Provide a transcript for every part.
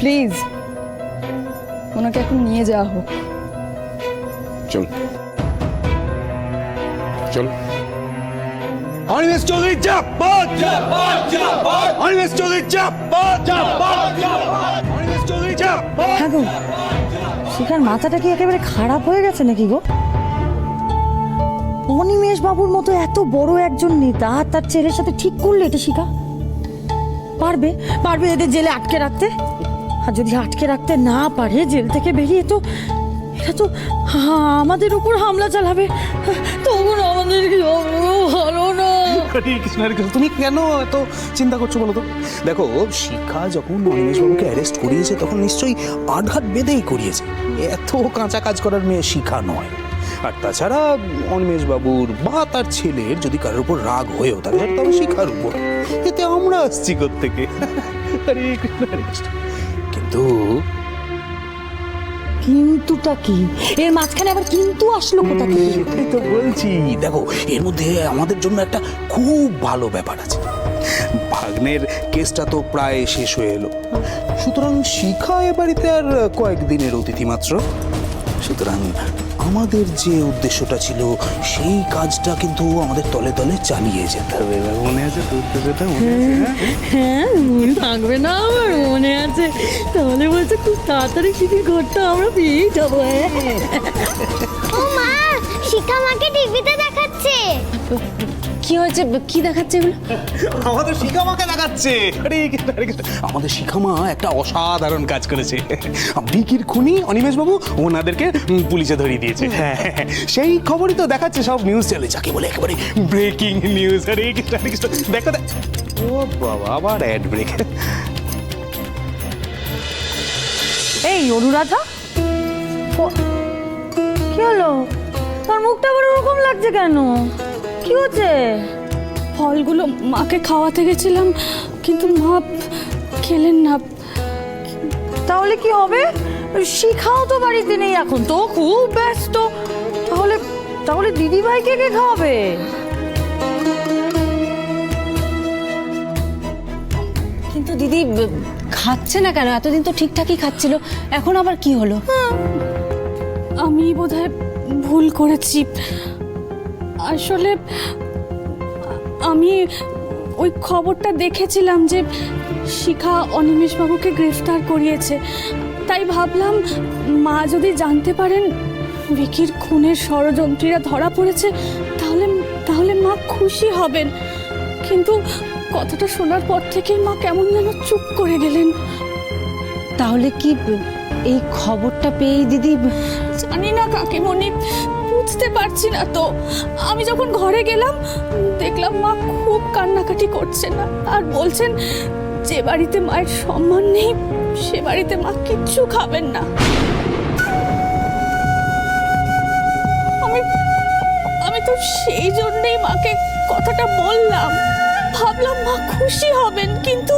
Please ওনাকে এখন নিয়ে যাওয়া হোক। চল চল। অনিমেষ চৌধুরী জিন্দাবাদ, জিন্দাবাদ, জিন্দাবাদ। অনিমেষ চৌধুরী জিন্দাবাদ, জিন্দাবাদ, জিন্দাবাদ। অনিমেষ চৌধুরী জিন্দাবাদ। হ্যাঁ গো, শিখার মাথাটা কি একেবারে খারাপ হয়ে গেছে নাকি গো? অনিমেষ বাবুর মতো এত বড় একজন নেতা তার ছেলের সাথে ঠিক করলে এটা শিখা পারবে? পারবে এদের জেলে আটকে রাখতে? আর যদি আটকে রাখতে না পারে, জেল থেকে বেরিয়ে তো এটা তো আমাদের উপর হামলা চালাবে, তখন আমাদের কি হবে? ভালো না। তুমি কেন এত চিন্তা করছো বলো তো? দেখো, শিখা যখন অনিমেষ বাবুকে অ্যারেস্ট করিয়েছে তখন নিশ্চয়ই আঘাত বেঁধেই করিয়েছে। এত কাঁচা কাজ করার মেয়ে শিখা নয়। আর তাছাড়া অনিমেষ বাবুর বা তার ছেলের যদি কারোর উপর রাগ হয়েও থাকে তবে শিখার উপর, এতে আমরা আসছি কোত্থেকে? হরে কৃষ্ণ, হরে কৃষ্ণ। কিন্তু কিন্তুটা কি? এর মাঝখানে আবার কিন্তু আসলো কোথা থেকে? এটাই তো বলছি। দেখো, এর মধ্যে আমাদের জন্য একটা খুব ভালো ব্যাপার আছে। ভাগ্নের কেসটা তো প্রায় শেষ হয়ে এলো, সুতরাং শিখা এ বাড়িতে আর কয়েকদিনের অতিথি মাত্র। সুতরাং আমাদের যে উদ্দেশ্যটা ছিল সেই কাজটা কিন্তু আমাদের তলে তলে চালিয়ে যেতে হবে। মনে আছে তো উদ্দেশ্যটা? মনে আছে? হ্যাঁ, মনে থাকবে না? আমার মনে আছে। তাহলে বলছে খুব তাড়াতাড়ি শিখির ঘরটা আমরা পেয়েই যাবো। ও মা, শিখা মাকে টিভিতে দেখাচ্ছে। কি হয়েছে? কি দেখাচ্ছে এগুলো? আমাদের শিখামাকে দেখাচ্ছে। আরে কৃষ্ণ, হরে কৃষ্ণ। আমাদের শিখামা একটা অসাধারণ কাজ করেছে। বিকির খুনি অনিমেষ বাবু ওনাদেরকে পুলিশে ধরিয়ে দিয়েছে। হ্যাঁ, সেই খবরই তো দেখাচ্ছে সব নিউজ চ্যানেলে, যাকে বলে একেবারে ব্রেকিং নিউজ। আরে কৃষ্ণ, হরে কৃষ্ণ। দেখো ও বাবা, আবার অ্যাড ব্রেক। এই অনুরাধা, কি হলো? তোর মুখটা আবার ওরকম লাগছে কেন? কি হচ্ছে? ফলগুলো মাকে খাওয়াতে গেছিলাম, কিন্তু মা খেলেন না। তাহলে কি হবে? শিখাও তো বাড়িতে নেই এখন, তো খুব ব্যস্ত। তাহলে তাহলে দিদি ভাইকে কে খাওয়াবে? কিন্তু দিদি খাচ্ছে না কেন? এতদিন তো ঠিকঠাকই খাচ্ছিল, এখন আবার কি হলো? আমি বোধহয় ভুল করেছি। আসলে আমি ওই খবরটা দেখেছিলাম যে শিখা অনিমেষ বাবুকে গ্রেফতার করিয়েছে, তাই ভাবলাম মা যদি জানতে পারেন ভিকির খুনের ষড়যন্ত্রীরা ধরা পড়েছে তাহলে তাহলে মা খুশি হবেন। কিন্তু কথাটা শোনার পর থেকেই মা কেমন যেন চুপ করে গেলেন। তাহলে কি এই খবরটা পেয়েই দিদি? জানি না কাকিমণি, বুঝতে পারছি না তো। আমি যখন ঘরে গেলাম দেখলাম মা খুব কান্নাকাটি করছেন আর বলছেন যে বাড়িতে মায়ের সম্মান নেই সে বাড়িতে মা কিচ্ছু খাবেন না। আমি তো সেই জন্যই মাকে কথাটা বললাম, ভাবলাম মা খুশি হবেন। কিন্তু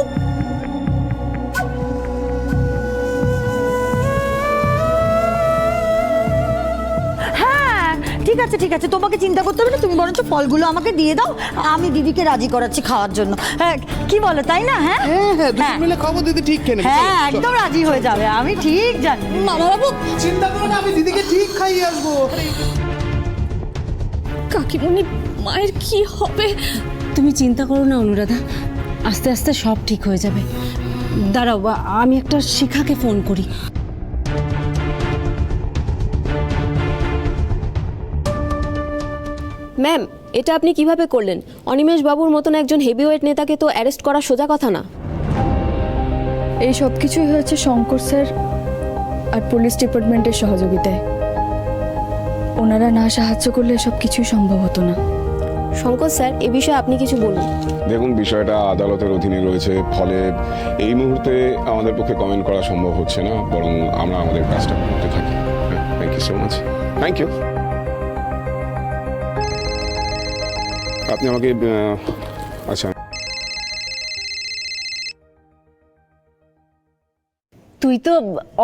ঠিক আছে, ঠিক আছে, তোমাকে চিন্তা করতে হবে না। তুমি বরঞ্চ ফলগুলো আমাকে দিয়ে দাও, আমি দিদিকে রাজি করাচ্ছি খাওয়ার জন্য। হ্যাঁ, কি বলো, তাই না? হ্যাঁ হ্যাঁ, মিলে খাবো দিদি, ঠিক কেন? হ্যাঁ, একদম রাজি হয়ে যাবে, আমি ঠিক জানি। মামা বাবু, চিন্তা করো না, আমি দিদিকে ঠিক খাইয়ে আসবো। কাকিমণি, মায়ের কি হবে? তুমি চিন্তা করো না অনুরাধা, আস্তে আস্তে সব ঠিক হয়ে যাবে। দাঁড়াও, আমি একটা শিখাকে ফোন করি। ম্যাম, এটা আপনি কিভাবে করলেন? অনিমেষ বাবুর মতন একজন হেভিওয়েট নেতাকে তো অ্যারেস্ট করা সোজা কথা না। এই সব কিছুই হয়েছে শঙ্কর স্যার আর পুলিশ ডিপার্টমেন্টের সহযোগিতায়। ওনারা না সাহায্য করলে সব কিছুই সম্ভব হতো না। শঙ্কর স্যার, এ বিষয়ে আপনি কিছু বলুন। দেখুন, বিষয়টা আদালতের অধীনে রয়েছে, ফলে এই মুহূর্তে আমাদের পক্ষে কমেন্ট করা সম্ভব হচ্ছে না, বরং আমরা আমাদের কাজটা করতে থাকি। Thank you so much. Thank you. আপনি আমাকে আচ্ছা, তুই তো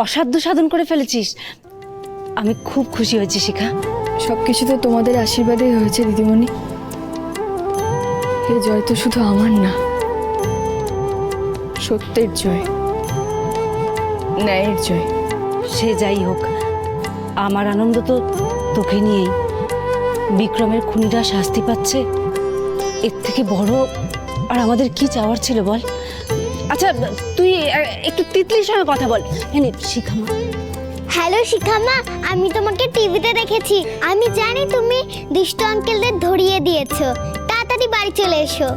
অসাধ্য সাধন করে ফেলেছিস, আমি খুব খুশি হয়েছি শিখা। সবকিছু তো তোমাদের আশীর্বাদেই হয়েছে দিদিমণি। এ জয় তো শুধু আমার না, সত্যের জয়। ন্যায়ের জয়। সে যাই হোক, আমার আনন্দ তো তোকে নিয়েই। বিক্রমের খুনিরা শাস্তি পাচ্ছে, এর থেকে বড় আর আমাদের কি চাওয়ার ছিল বল? আচ্ছা, তুই একটু তিতলির সঙ্গে কথা বল। এনে শিখামা। হ্যালো শিখামা, আমি তোমাকে টিভিতে দেখেছি। আমি জানি তুমি দুষ্টু আঙ্কেলদের ধরিয়ে দিয়েছো। তাড়াতাড়ি বাড়ি চলে এসো।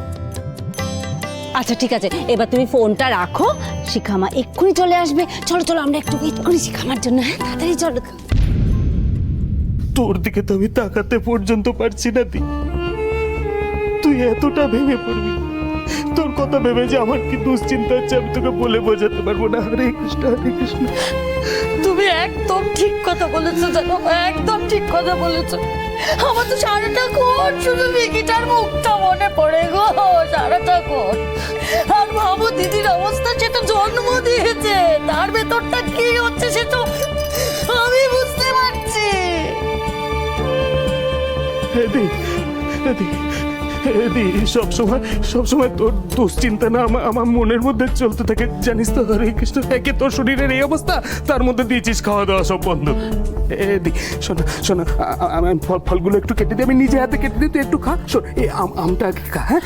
আচ্ছা ঠিক আছে, এবার তুমি ফোনটা রাখো, শিখামা এক্ষুনি চলে আসবে। চলো চলো, আমরা একটু ওয়েট করি শিখামার জন্য। হ্যাঁ, তাড়াতাড়ি চলো। তোর দিকে তো আমি তাকাতে পর্যন্ত পারছি না। তুই এতটা ভেঙে পড়বি, তোর কথা ভেবে যে আমার কি দুশ্চিন্তা হচ্ছে আমি তোকে বলে বোঝাতে পারবো না। হরে কৃষ্ণ হরে কৃষ্ণ। তুমি একদম ঠিক কথা বলেছো জানো, একদম ঠিক কথা বলেছো। আমার তো সারাটাক্ষণ শুধু ভিকিটার মুখটা মনে পড়ে গো, সারাটাক্ষণ। আর ভাবো দিদির অবস্থা, সে তো জন্ম দিয়েছে, তার ভেতরটা কি হচ্ছে সে তো আমি বুঝতে পারছি। সবসময় তোর দুশ্চিন্তা না আমার মনের মধ্যে চলতে থাকে, জানিস তো। হরে কৃষ্ণ। একে তোর শরীরের এই অবস্থা, তার মধ্যে দিয়েছিস খাওয়া দাওয়া সব বন্ধ। শোনা শোনা, আমি ফলগুলো একটু কেটে দিই, আমি নিজে হাতে কেটে দিই, তুই একটু খা। শোন, এই আমটা আগে খা। হ্যাঁ,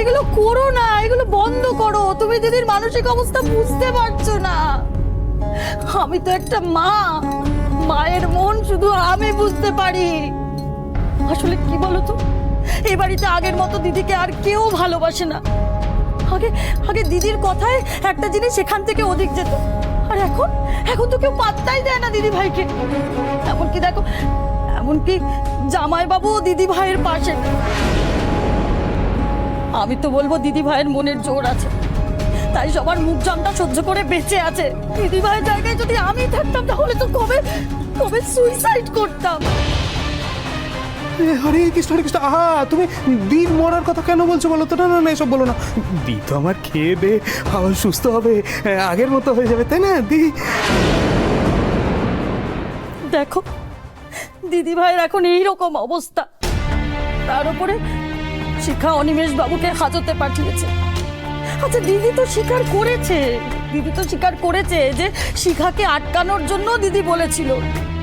এগুলো করো না, এগুলো বন্ধ করো। তুমি দিদির মানসিক অবস্থা বুঝতে পারছো না। আমি তো একটা মা, মায়ের মন শুধু আমি বুঝতে পারি। আসলে কি বলো তো, এই বাড়িতে আগের মতো দিদিকে আর কেউ ভালোবাসে না। আগে আগে দিদির কথায় একটা জিনিস এখান থেকে ওদিক যেত, আর এখন এখন তো কেউ পাত্তাই দেয় না দিদি ভাইকে। এমনকি দেখো, এমনকি জামাইবাবু দিদি ভাইয়ের পাশে নেই। আমি তো বলবো দিদি ভাইয়ের মনের জোর আছে, তাই সবার মুখ জানটা সহ্য করে বেঁচে আছে। দিদি ভাইয়ের জায়গায় যদি আমি থাকতাম তাহলে তো কবে কবে সুইসাইড করতাম। হরে কৃষ্ণ হরে কৃষ্ণ। আহা, তুমি দিন মরার কথা কেন বলছো বলো তো? না না না, এসব বলো না। দি তো আমার খেয়ে দে আবার সুস্থ হবে, আগের মতো হয়ে যাবে, তাই না দি? দেখো দিদি ভাইয়ের এখন এইরকম অবস্থা, তার উপরে শিখা অনিমেষ বাবুকে হাজতে পাঠিয়েছে। আচ্ছা দিদি তো স্বীকার করেছে, দিদি তো স্বীকার করেছে যে শিখাকে আটকানোর জন্য দিদি বলেছিল,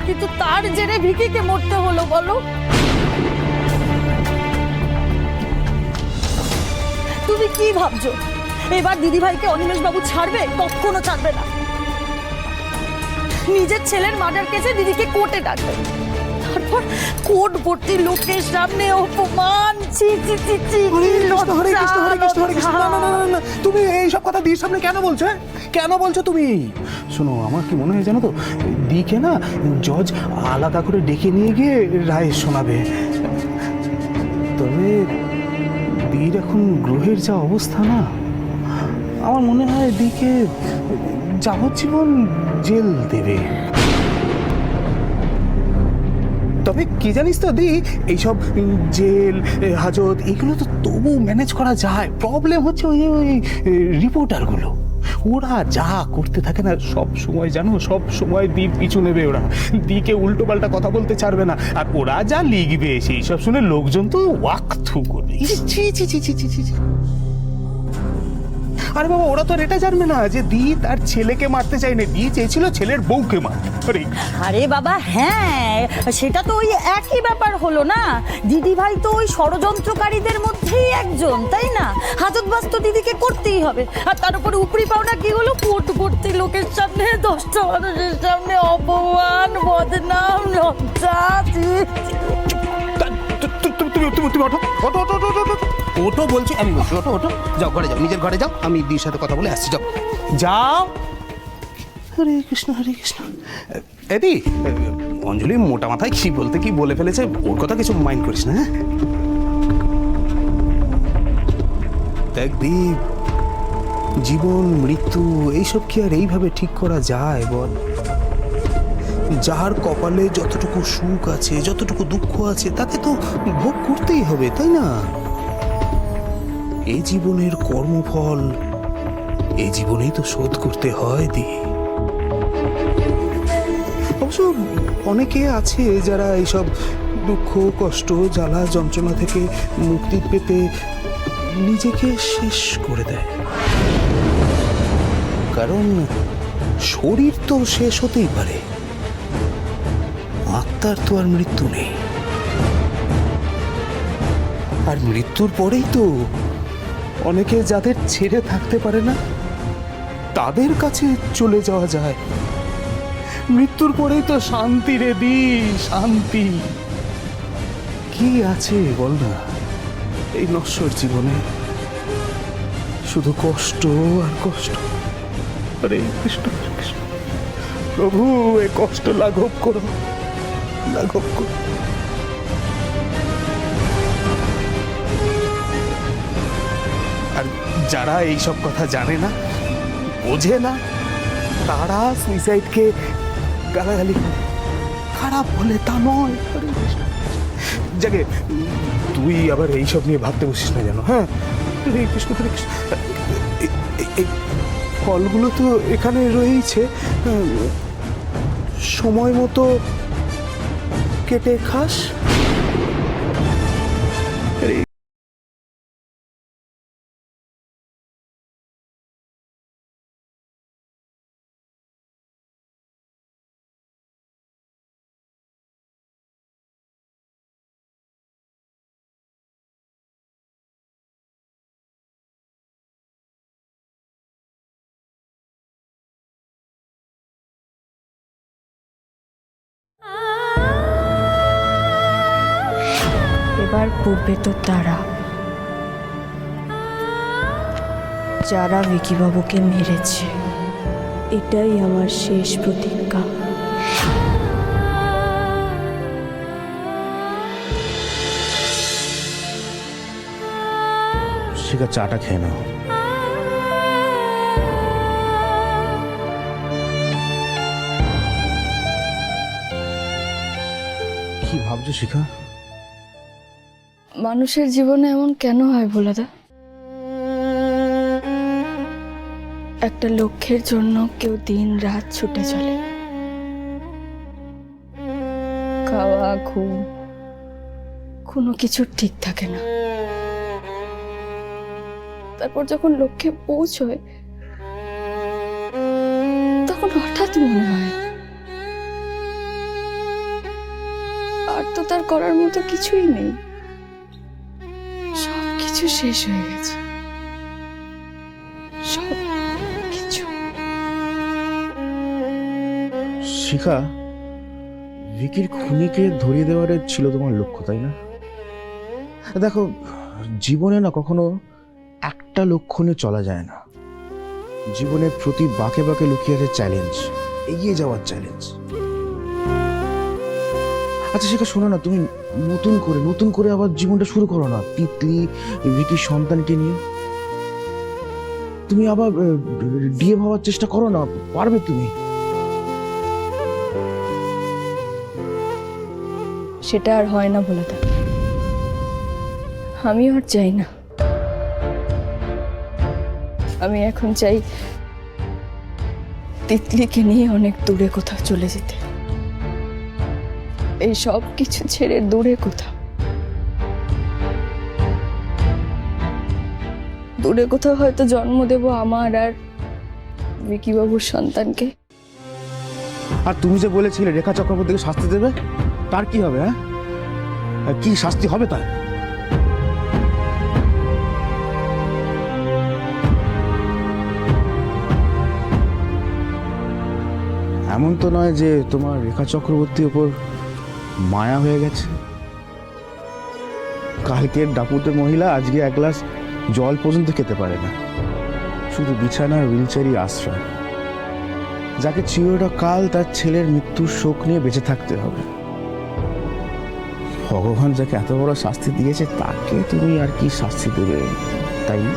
কিন্তু তার জেরে ভিকিকে মরতে হলো বলো। তুমি কি ভাবছো এবার দিদি ভাইকে অনিমেষ বাবু ছাড়বে? কখনো ছাড়বে না। নিজের ছেলের মার্ডার কেসে দিদিকে কোর্টে ডাকবে, তারপর কোর্ট ভর্তি লোকের সামনে অপমান। ছি ছি ছি ছি, হরে কৃষ্ণ হরে কৃষ্ণ হরে কৃষ্ণ হরে কৃষ্ণ। না না না না, তুমি এইসব কথা দিদির সামনে কেন বলছো? হ্যাঁ? কেন বলছো তুমি? শোনো, আমার কি মনে হয় জানো তো, দিকে না জজ আলাদা করে ডেকে নিয়ে গিয়ে রায় শোনাবে। তবে দির এখন গ্রহের যা অবস্থা না, আমার মনে হয় দিকে যাবজ্জীবন জেল দেবে। তবে কি জানিস তো দি, এইসব জেল হাজত এগুলো তো তবু ম্যানেজ করা যায়। প্রবলেম হচ্ছে ওই ওই রিপোর্টারগুলো, ওরা যা করতে থাকে না সব সময়, জানো, সব সময় দির পিছু নেবে ওরা, দিকে উল্টো পাল্টা কথা বলতে ছাড়বে না। আর ওরা যা লিখবে সেই সব শুনে লোকজন তো ওয়াক থু করবে। ছি ছি ছি ছি ছি ছি। আরে বাবা, ওরা তো আর এটা জানবে না যে দি তার ছেলেকে মারতে চায়নি, দি চেয়েছিল ছেলের বউকে মারতে। আরে বাবা হ্যাঁ, সেটা তো ওই একই ব্যাপার হলো না। দিদি ভাই তো ওই ষড়যন্ত্রকারীদের মধ্যেই একজন, তাই না? হাজতবাস তো দিদিকে করতেই হবে। আর তার উপরে উপরি পাওনা কি হলো? কোর্ট ভর্তি লোকের সামনে, 10টা মানুষের সামনে অপমান, বদনাম, লজ্জা। তুমি ওঠো ওঠো ওঠো ওঠো ওঠো ওঠো বলছি, আমি বলছি ওঠো ওঠো, যাও ঘরে যাও, নিজের ঘরে যাও, আমি দিদির সাথে কথা বলে আসছি, যাও যাও। হরে কৃষ্ণ হরে কৃষ্ণ। এদি, অঞ্জলি মোটা মাথায় কি বলতে কি বলে ফেলেছে, ওর কথা কিছু মাইন্ড করিস না। হ্যাঁ দেখ দীপ, জীবন মৃত্যু এইসব কি আর এইভাবে ঠিক করা যায় বল? যার কপালে যতটুকু সুখ আছে, যতটুকু দুঃখ আছে, তাকে তো ভোগ করতেই হবে, তাই না? এই জীবনের কর্মফল এই জীবনেই তো শোধ করতে হয় দি। অবশ্য অনেকে আছে যারা এইসব দুঃখ কষ্ট জ্বালা যন্ত্রণা থেকে মুক্তি পেতে নিজেকে শেষ করে দেয়, কারণ শরীর তো শেষ হতেই পারে, আত্মার তো আর মৃত্যু নেই। আর মৃত্যুর পরেই তো অনেকে যাদের ছেড়ে থাকতে পারে না তাদের কাছে চলে যাওয়া যায়। মৃত্যুর পরেই তো শান্তি রে দি, শান্তি। কি আছে বল না এই নশ্বর জীবনে? শুধু কষ্ট আর কষ্ট। হরে কৃষ্ণ হরে কৃষ্ণ। প্রভু এ কষ্ট লাঘব করো, লাঘব করো। আর যারা এইসব কথা জানে না, বোঝে না, তারা সুইসাইডকে গালাগালি করে, খারাপ বলে তা নয়। হরে কৃষ্ণ। যাকে তুই আবার এইসব নিয়ে ভাবতে বসিস না যেন। হ্যাঁ, হরে কৃষ্ণ হরে কৃষ্ণ। এই ফলগুলো তো এখানে রয়েছে, সময় মতো কেটে খাস। এবার পূর্বে তো তারা, যারা ভিকিবাবুকে মেরেছে। এটাই আমার শেষ প্রতিজ্ঞা। শিখা, চাটা খেয়ে নাও। কি ভাবছো শিখা? মানুষের জীবনে এমন কেন হয় ভোলাদা? একটা লক্ষ্যের জন্য কেউ দিন রাত ছুটে চলে, খাওয়া ঘুম কোনো কিছু ঠিক থাকে না। তারপর যখন লক্ষ্যে পৌঁছয় তখন হঠাৎ মনে হয় আর তো তার করার মতো কিছুই নেই, সব কিছু শেষ হয়ে গেছে, সব কিছু। শিখা, ভিকির খুনিকে ধরিয়ে দেওয়ারে ছিল তোমার লক্ষ্য, তাই না? দেখো, জীবনে না কখনো একটা লক্ষ্য নিয়ে চলা যায় না। জীবনের প্রতি বাঁকে বাঁকে লুকিয়ে আছে চ্যালেঞ্জ, এগিয়ে যাওয়ার চ্যালেঞ্জ। আচ্ছা শিখা, শোনো না, তুমি নতুন করে আবার জীবনটা শুরু করো না, তিতলি ভিকির সন্তানকে নিয়ে। তুমি আবার ডিএ ভাবার চেষ্টা করো না, পারবে তুমি। সেটা আর হয় না ভোলাদা, আমি আর চাই না। আমি এখন চাই তিতলিকে নিয়ে অনেক দূরে কোথাও চলে যেতে, এই সব কিছু ছেড়ে দূরে কোথাও, দূরে কোথাও হয়তো জন্ম দেব আমার আর ভিকিবাবুর সন্তানকে। আর তুমি যে বলেছিলে রেখা চক্রবর্তীকে শাস্তি দেবে, তার কি হবে? হ্যাঁ, কি শাস্তি হবে তার? এমন তো নয় যে তোমার রেখা চক্রবর্তীর উপর মায়া হয়ে গেছে। কালকের দাপুটে মহিলা আজকে এক গ্লাস জল পর্যন্ত খেতে পারে না, শুধু বিছানার হুইলচেয়ারই আশ্রয়। যাকে চিরকাল তার ছেলের মৃত্যুর শোক নিয়ে বেঁচে থাকতে হবে। ভগবান যাকে এত বড় শাস্তি দিয়েছে তাকে তুমি আর কি শাস্তি দেবে, তাই না?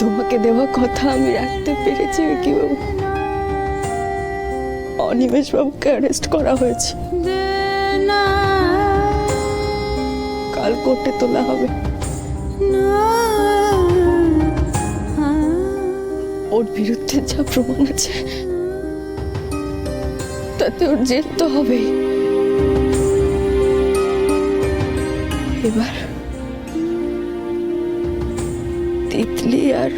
তোমাকে দেওয়া কথা আমি রাখতে পেরেছি ভিকিবাবু। অনিমেষ বাবুকে অ্যারেস্ট করা হয়েছে, কাল কোর্টে তোলা হবে। ওর বিরুদ্ধে যা প্রমাণ আছে তাতে ওর জেল তো হবেই। এবার তিতলি আর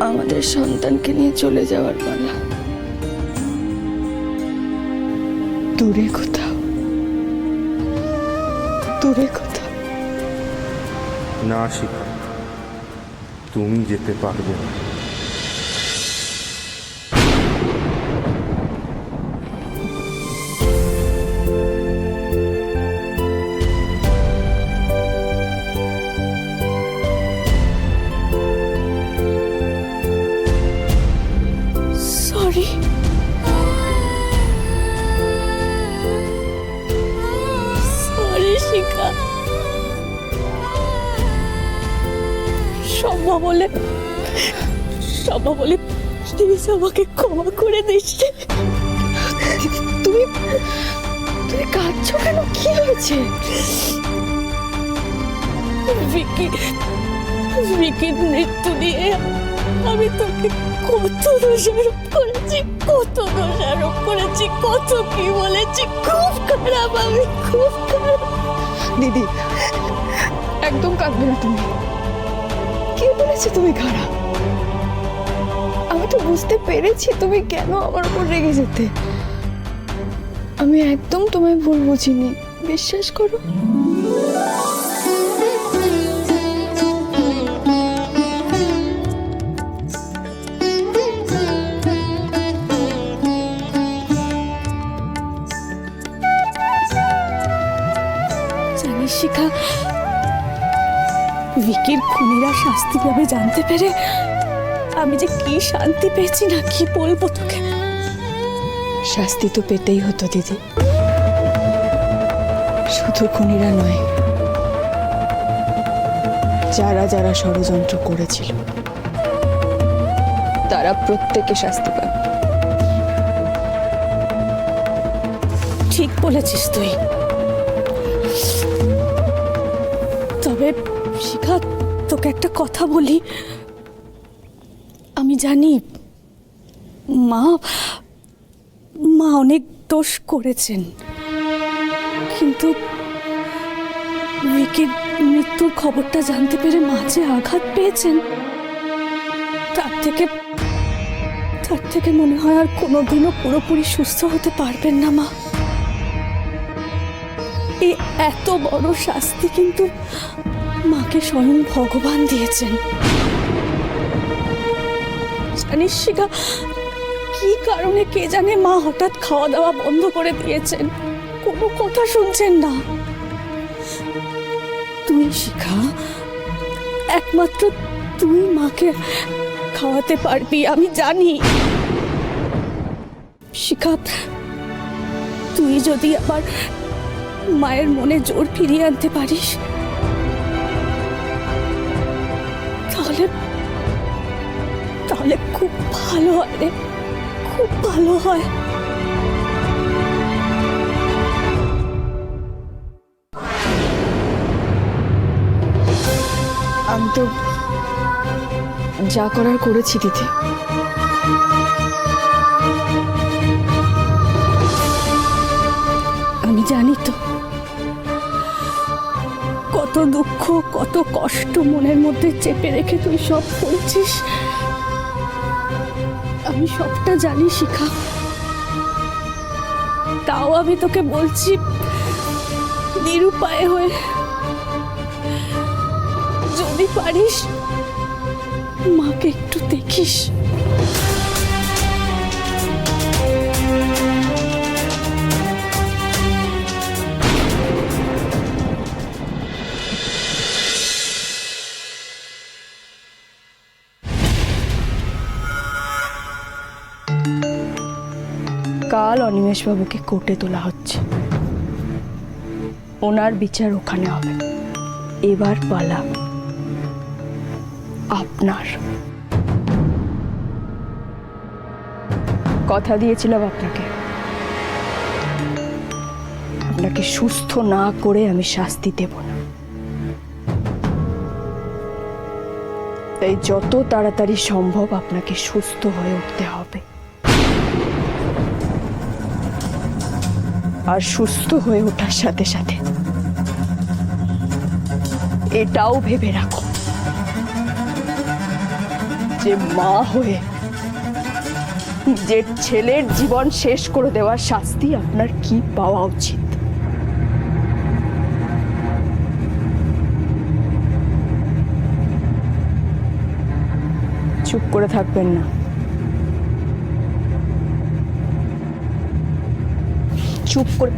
আমাদের সন্তানকে নিয়ে চলে যাওয়ার পালা। দূরে কোথাও, দূরে কোথাও। না শিখা, তুমি যেতে পারবে না। সরি, সরি শিখা। সম্ভব হলে প্লিজ আমাকে ক্ষমা করে দিস। তুমি তুমি কাঁদছো কেন? কি হয়েছে? ভিকির মৃত্যু নিয়ে আমি তোকে কত দোষারোপ করেছি, কত কি বলেছি। খুব খারাপ, আমি খুব খারাপ। দিদি, একদম কাঁদবে না তুমি। কে বলেছে তুমি খারাপ? আমি তো বুঝতে পেরেছি তুমি কেন আমার উপর রেগে যেতে। আমি একদম তোমায় ভুল বুঝিনি, বিশ্বাস করো। জানিস শিখা, ভিকির খুনিরা শাস্তি পাবে জানতে পেরে আমি যে কি শান্তি পেয়েছি না, কি বলবো তোকে। শাস্তি তো পেতেই হতো দিদি, শুধু খুনিরা নয়, যারা যারা ষড়যন্ত্র করেছিল তারা প্রত্যেকে শাস্তি পাবে। ঠিক বলেছিস তুই। তবে শিখা, তোকে একটা কথা বলি। আমি জানি মা অনেক দোষ করেছেন, কিন্তু ভিকির মৃত্যুর খবরটা জানতে পেরে মা যে আঘাত পেয়েছেন, তার থেকে মনে হয় আর কোনোদিনও পুরোপুরি সুস্থ হতে পারবেন না মা। এই এত বড় শাস্তি কিন্তু মাকে স্বয়ং ভগবান দিয়েছেন। জানিস শিখা, কি কারণে কে জানে মা হঠাৎ খাওয়া দাওয়া বন্ধ করে দিয়েছেন, কোনো কথা শুনছেন না। তুই শিখা, একমাত্র তুই মাকে খাওয়াতে পারবি, আমি জানি। শিখা, তুই যদি আবার মায়ের মনে জোর ফিরিয়ে আনতে পারিস, তাহলে খুব ভালো হয় রে, খুব ভালো হয়। আমি তো যা করার করেছি দিদি। আমি জানি তো কত দুঃখ, কত কষ্ট মনের মধ্যে চেপে রেখে তুই সব করছিস। আমি সবটা জানি শিখা, তাও আমি তোকে বলছি, নিরুপায় হয়ে যদি পারিস মাকে একটু দেখিস। কাল অনিমেষবাবুকে কোর্টে তোলা হচ্ছে, ওনার বিচার ওখানে হবে। এবার পালা আপনার। কথা দিয়েছিলাম আপনাকে সুস্থ না করে আমি শাস্তি দেব না। তাই যত তাড়াতাড়ি সম্ভব আপনাকে সুস্থ হয়ে উঠতে হবে। আর সুস্থ হয়ে ওঠার সাথে সাথে এটাও ভেবে রাখো যে মা হয়ে নিজের ছেলের জীবন শেষ করে দেওয়ার শাস্তি আপনার কি পাওয়া উচিত। চুপ করে থাকবেন না, চুপ করে